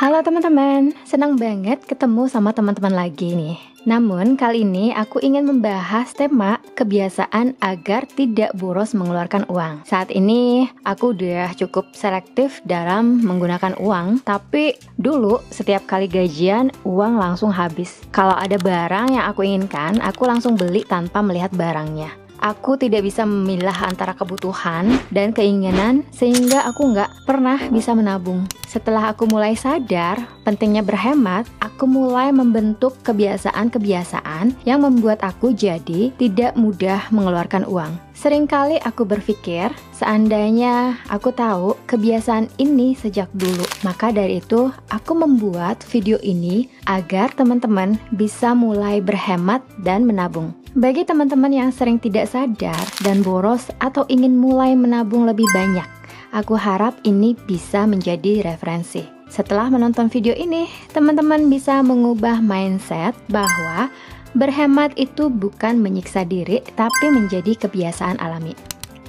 Halo teman-teman, senang banget ketemu sama teman-teman lagi nih. Namun kali ini aku ingin membahas tema kebiasaan agar tidak boros mengeluarkan uang. Saat ini aku udah cukup selektif dalam menggunakan uang, tapi dulu setiap kali gajian uang langsung habis. Kalau ada barang yang aku inginkan, aku langsung beli tanpa melihat barangnya. Aku tidak bisa memilah antara kebutuhan dan keinginan sehingga aku nggak pernah bisa menabung. Setelah aku mulai sadar pentingnya berhemat, aku mulai membentuk kebiasaan-kebiasaan yang membuat aku jadi tidak mudah mengeluarkan uang. Seringkali aku berpikir, seandainya aku tahu kebiasaan ini sejak dulu, maka dari itu aku membuat video ini agar teman-teman bisa mulai berhemat dan menabung. Bagi teman-teman yang sering tidak sadar dan boros atau ingin mulai menabung lebih banyak, aku harap ini bisa menjadi referensi. Setelah menonton video ini, teman-teman bisa mengubah mindset bahwa berhemat itu bukan menyiksa diri, tapi menjadi kebiasaan alami.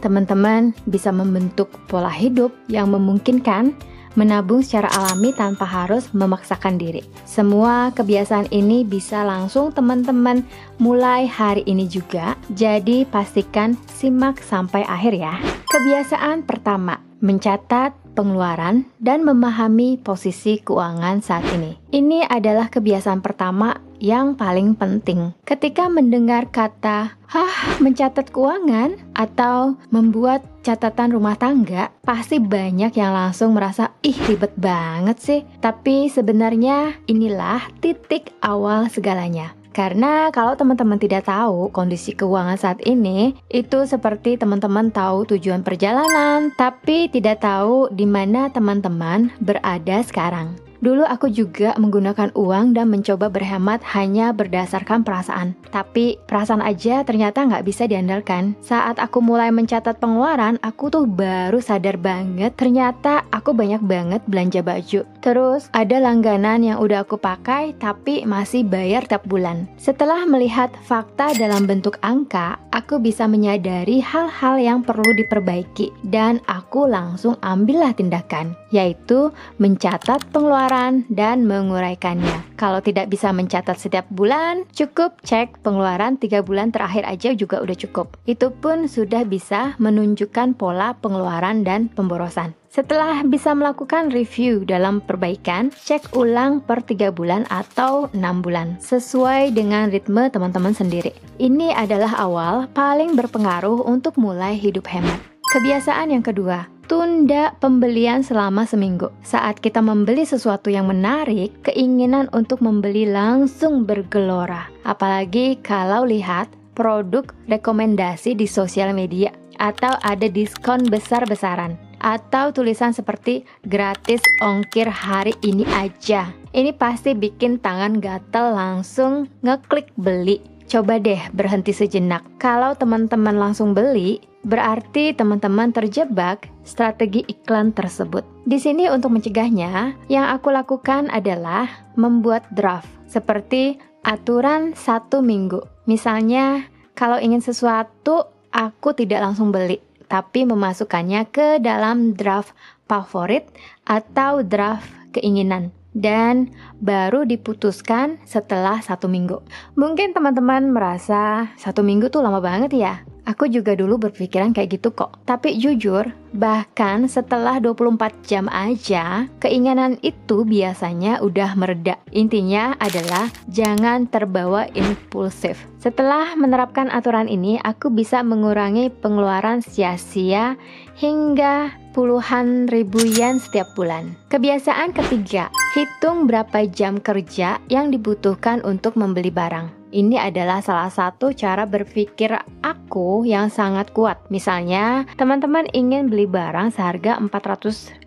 Teman-teman bisa membentuk pola hidup yang memungkinkan menabung secara alami tanpa harus memaksakan diri. Semua kebiasaan ini bisa langsung teman-teman mulai hari ini juga, jadi pastikan simak sampai akhir ya. Kebiasaan pertama, mencatat pengeluaran dan memahami posisi keuangan saat ini. Ini adalah kebiasaan pertama yang paling penting. Ketika mendengar kata mencatat keuangan atau membuat catatan rumah tangga, pasti banyak yang langsung merasa ribet banget sih. Tapi sebenarnya inilah titik awal segalanya. Karena kalau teman-teman tidak tahu kondisi keuangan saat ini, itu seperti teman-teman tahu tujuan perjalanan, tapi tidak tahu di mana teman-teman berada sekarang. Dulu aku juga menggunakan uang dan mencoba berhemat hanya berdasarkan perasaan. Tapi perasaan aja ternyata nggak bisa diandalkan. Saat aku mulai mencatat pengeluaran, aku tuh baru sadar banget ternyata aku banyak banget belanja baju. Terus ada langganan yang udah aku pakai tapi masih bayar tiap bulan. Setelah melihat fakta dalam bentuk angka, aku bisa menyadari hal-hal yang perlu diperbaiki. Dan aku langsung ambillah tindakan, yaitu mencatat pengeluaran dan menguraikannya. Kalau tidak bisa mencatat setiap bulan, cukup cek pengeluaran 3 bulan terakhir aja juga udah cukup. Itu pun sudah bisa menunjukkan pola pengeluaran dan pemborosan. Setelah bisa melakukan review dalam perbaikan, cek ulang per 3 bulan atau 6 bulan, sesuai dengan ritme teman-teman sendiri. Ini adalah awal paling berpengaruh untuk mulai hidup hemat. Kebiasaan yang kedua, tunda pembelian selama seminggu. Saat kita membeli sesuatu yang menarik, keinginan untuk membeli langsung bergelora. Apalagi kalau lihat produk rekomendasi di sosial media, atau ada diskon besar-besaran, atau tulisan seperti gratis ongkir hari ini aja. Ini pasti bikin tangan gatel langsung ngeklik beli. Coba deh berhenti sejenak. Kalau teman-teman langsung beli, berarti teman-teman terjebak strategi iklan tersebut. Di sini untuk mencegahnya, yang aku lakukan adalah membuat draft seperti aturan 1 minggu. Misalnya, kalau ingin sesuatu, aku tidak langsung beli, tapi memasukkannya ke dalam draft favorit atau draft keinginan. Dan baru diputuskan setelah 1 minggu. Mungkin teman-teman merasa 1 minggu tuh lama banget ya. Aku juga dulu berpikiran kayak gitu kok. Tapi jujur, bahkan setelah 24 jam aja, keinginan itu biasanya udah mereda. Intinya adalah jangan terbawa impulsif. Setelah menerapkan aturan ini, aku bisa mengurangi pengeluaran sia-sia hingga puluhan ribu yen setiap bulan. Kebiasaan ketiga, hitung berapa jam kerja yang dibutuhkan untuk membeli barang. Ini adalah salah satu cara berpikir aku yang sangat kuat. Misalnya, teman-teman ingin beli barang seharga 400.000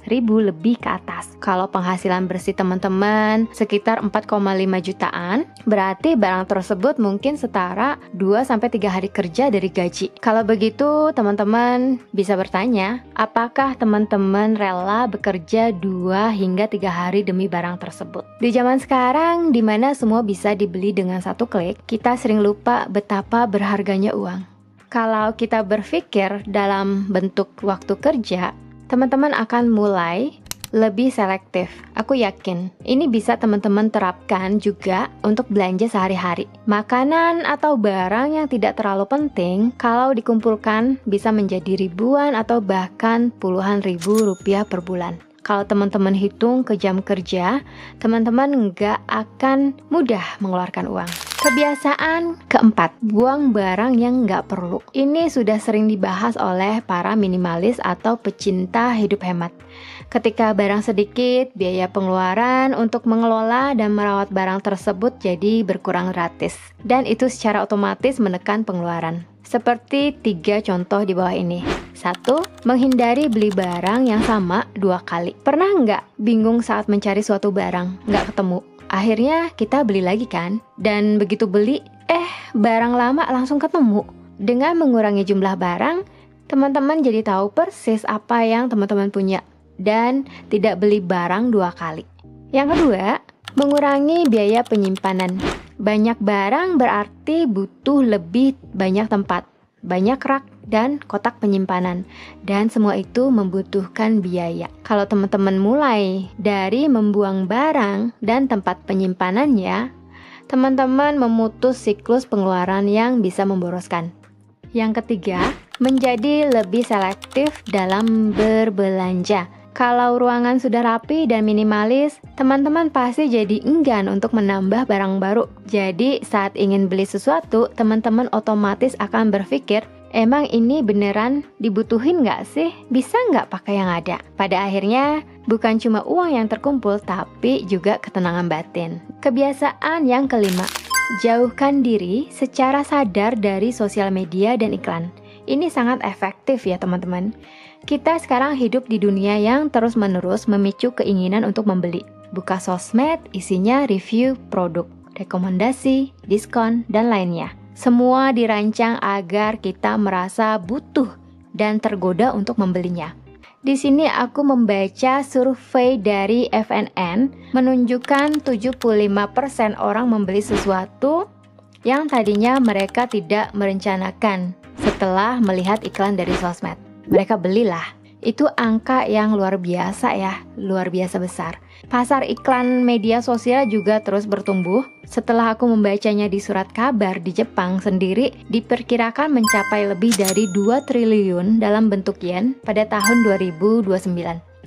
lebih ke atas. Kalau penghasilan bersih teman-teman sekitar 4,5 jutaan, berarti barang tersebut mungkin setara 2-3 hari kerja dari gaji. Kalau begitu, teman-teman bisa bertanya, apakah teman-teman rela bekerja 2-3 hari demi barang tersebut? Di zaman sekarang, di mana semua bisa dibeli dengan 1 klik, kita sering lupa betapa berharganya uang. Kalau kita berpikir dalam bentuk waktu kerja, teman-teman akan mulai lebih selektif. Aku yakin ini bisa teman-teman terapkan juga untuk belanja sehari-hari. Makanan atau barang yang tidak terlalu penting kalau dikumpulkan bisa menjadi ribuan atau bahkan puluhan ribu rupiah per bulan. Kalau teman-teman hitung ke jam kerja, teman-teman nggak akan mudah mengeluarkan uang. Kebiasaan keempat, buang barang yang nggak perlu. Ini sudah sering dibahas oleh para minimalis atau pecinta hidup hemat. Ketika barang sedikit, biaya pengeluaran untuk mengelola dan merawat barang tersebut jadi berkurang gratis. Dan itu secara otomatis menekan pengeluaran. Seperti 3 contoh di bawah ini. 1. Menghindari beli barang yang sama 2 kali. Pernah nggak bingung saat mencari suatu barang, nggak ketemu? Akhirnya kita beli lagi kan? Dan begitu beli, barang lama langsung ketemu. Dengan mengurangi jumlah barang, teman-teman jadi tahu persis apa yang teman-teman punya dan tidak beli barang 2 kali. Yang kedua, mengurangi biaya penyimpanan. Banyak barang berarti butuh lebih banyak tempat, banyak rak dan kotak penyimpanan, dan semua itu membutuhkan biaya. Kalau teman-teman mulai dari membuang barang dan tempat penyimpanannya, teman-teman memutus siklus pengeluaran yang bisa memboroskan. Yang ketiga, menjadi lebih selektif dalam berbelanja. Kalau ruangan sudah rapi dan minimalis, teman-teman pasti jadi enggan untuk menambah barang baru. Jadi saat ingin beli sesuatu, teman-teman otomatis akan berpikir, emang ini beneran dibutuhin nggak sih? Bisa nggak pakai yang ada? Pada akhirnya, bukan cuma uang yang terkumpul, tapi juga ketenangan batin. Kebiasaan yang kelima, jauhkan diri secara sadar dari sosial media dan iklan. Ini sangat efektif ya teman-teman. Kita sekarang hidup di dunia yang terus-menerus memicu keinginan untuk membeli. Buka sosmed, isinya review produk, rekomendasi, diskon, dan lainnya. Semua dirancang agar kita merasa butuh dan tergoda untuk membelinya. Di sini aku membaca survei dari FNN menunjukkan 75% orang membeli sesuatu yang tadinya mereka tidak merencanakan setelah melihat iklan dari sosmed. Mereka belilah. Itu angka yang luar biasa ya, luar biasa besar. Pasar iklan media sosial juga terus bertumbuh. Setelah aku membacanya di surat kabar di Jepang sendiri, diperkirakan mencapai lebih dari 2 triliun dalam bentuk yen pada tahun 2029.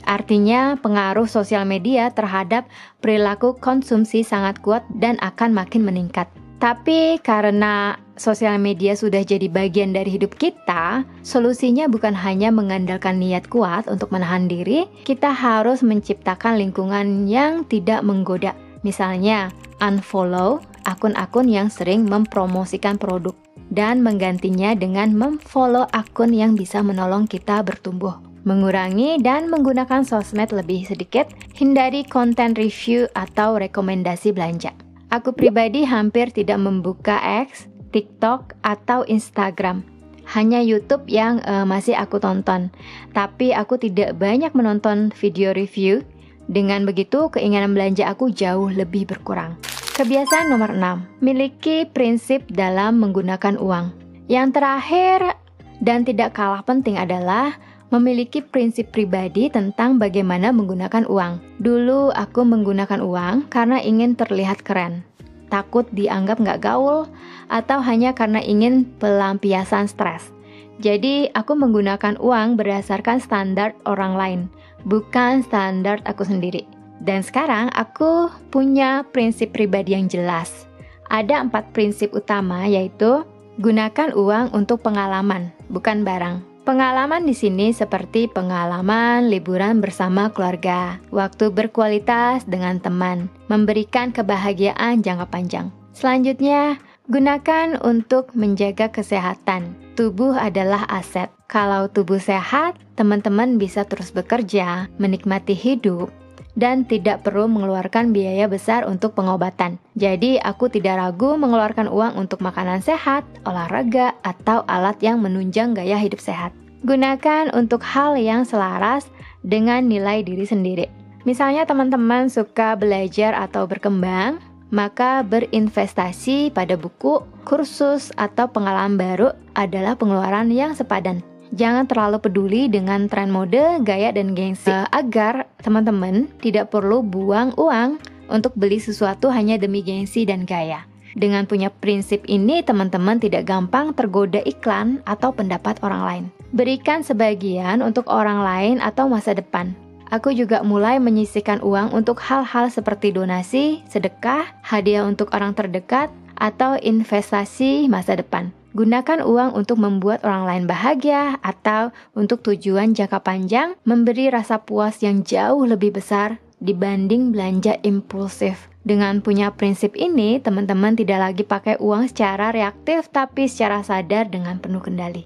Artinya pengaruh sosial media terhadap perilaku konsumsi sangat kuat dan akan makin meningkat. Tapi karena sosial media sudah jadi bagian dari hidup kita, solusinya bukan hanya mengandalkan niat kuat untuk menahan diri, kita harus menciptakan lingkungan yang tidak menggoda. Misalnya, unfollow akun-akun yang sering mempromosikan produk dan menggantinya dengan memfollow akun yang bisa menolong kita bertumbuh. Mengurangi dan menggunakan sosmed lebih sedikit, hindari konten review atau rekomendasi belanja. Aku pribadi hampir tidak membuka X, TikTok, atau Instagram. Hanya YouTube yang masih aku tonton. Tapi aku tidak banyak menonton video review. Dengan begitu, keinginan belanja aku jauh lebih berkurang. Kebiasaan nomor 6. Miliki prinsip dalam menggunakan uang. Yang terakhir dan tidak kalah penting adalah memiliki prinsip pribadi tentang bagaimana menggunakan uang. Dulu aku menggunakan uang karena ingin terlihat keren, takut dianggap nggak gaul, atau hanya karena ingin pelampiasan stres. Jadi aku menggunakan uang berdasarkan standar orang lain, bukan standar aku sendiri. Dan sekarang aku punya prinsip pribadi yang jelas. Ada 4 prinsip utama, yaitu gunakan uang untuk pengalaman, bukan barang. Pengalaman di sini seperti pengalaman liburan bersama keluarga, waktu berkualitas dengan teman, memberikan kebahagiaan jangka panjang. Selanjutnya, gunakan untuk menjaga kesehatan. Tubuh adalah aset. Kalau tubuh sehat, teman-teman bisa terus bekerja, menikmati hidup, dan tidak perlu mengeluarkan biaya besar untuk pengobatan. Jadi, aku tidak ragu mengeluarkan uang untuk makanan sehat, olahraga, atau alat yang menunjang gaya hidup sehat. Gunakan untuk hal yang selaras dengan nilai diri sendiri. Misalnya teman-teman suka belajar atau berkembang, maka berinvestasi pada buku, kursus, atau pengalaman baru adalah pengeluaran yang sepadan. Jangan terlalu peduli dengan tren mode, gaya, dan gengsi, agar teman-teman tidak perlu buang uang untuk beli sesuatu hanya demi gengsi dan gaya. Dengan punya prinsip ini, teman-teman tidak gampang tergoda iklan atau pendapat orang lain. Berikan sebagian untuk orang lain atau masa depan. Aku juga mulai menyisihkan uang untuk hal-hal seperti donasi, sedekah, hadiah untuk orang terdekat, atau investasi masa depan. Gunakan uang untuk membuat orang lain bahagia atau untuk tujuan jangka panjang, memberi rasa puas yang jauh lebih besar dibanding belanja impulsif. Dengan punya prinsip ini, teman-teman tidak lagi pakai uang secara reaktif tapi secara sadar dengan penuh kendali.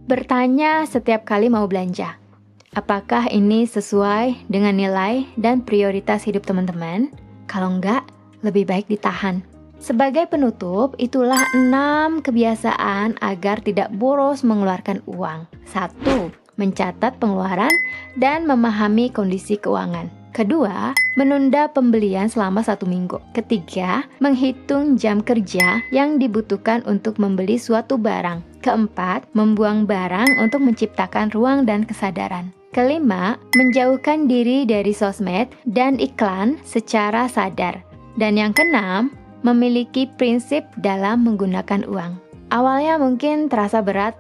Bertanya setiap kali mau belanja, apakah ini sesuai dengan nilai dan prioritas hidup teman-teman? Kalau enggak, lebih baik ditahan. Sebagai penutup, itulah 6 kebiasaan agar tidak boros mengeluarkan uang. 1. Mencatat pengeluaran dan memahami kondisi keuangan. Kedua, menunda pembelian selama 1 minggu. Ketiga, menghitung jam kerja yang dibutuhkan untuk membeli suatu barang. Keempat, membuang barang untuk menciptakan ruang dan kesadaran. Kelima, menjauhkan diri dari sosmed dan iklan secara sadar. Dan yang keenam, memiliki prinsip dalam menggunakan uang. Awalnya mungkin terasa berat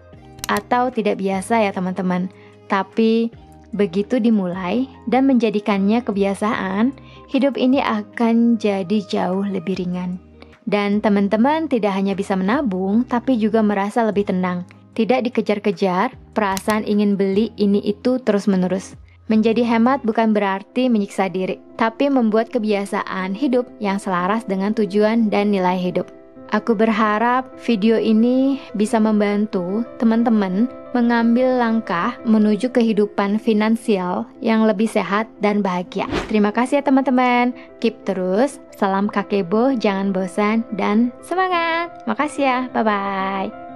atau tidak biasa ya teman-teman. Tapi begitu dimulai dan menjadikannya kebiasaan, hidup ini akan jadi jauh lebih ringan. Dan teman-teman tidak hanya bisa menabung, tapi juga merasa lebih tenang. Tidak dikejar-kejar, perasaan ingin beli ini itu terus-menerus. Menjadi hemat bukan berarti menyiksa diri, tapi membuat kebiasaan hidup yang selaras dengan tujuan dan nilai hidup. Aku berharap video ini bisa membantu teman-teman mengambil langkah menuju kehidupan finansial yang lebih sehat dan bahagia. Terima kasih ya teman-teman. Keep terus. Salam kakebo, jangan bosan dan semangat. Makasih ya. Bye-bye.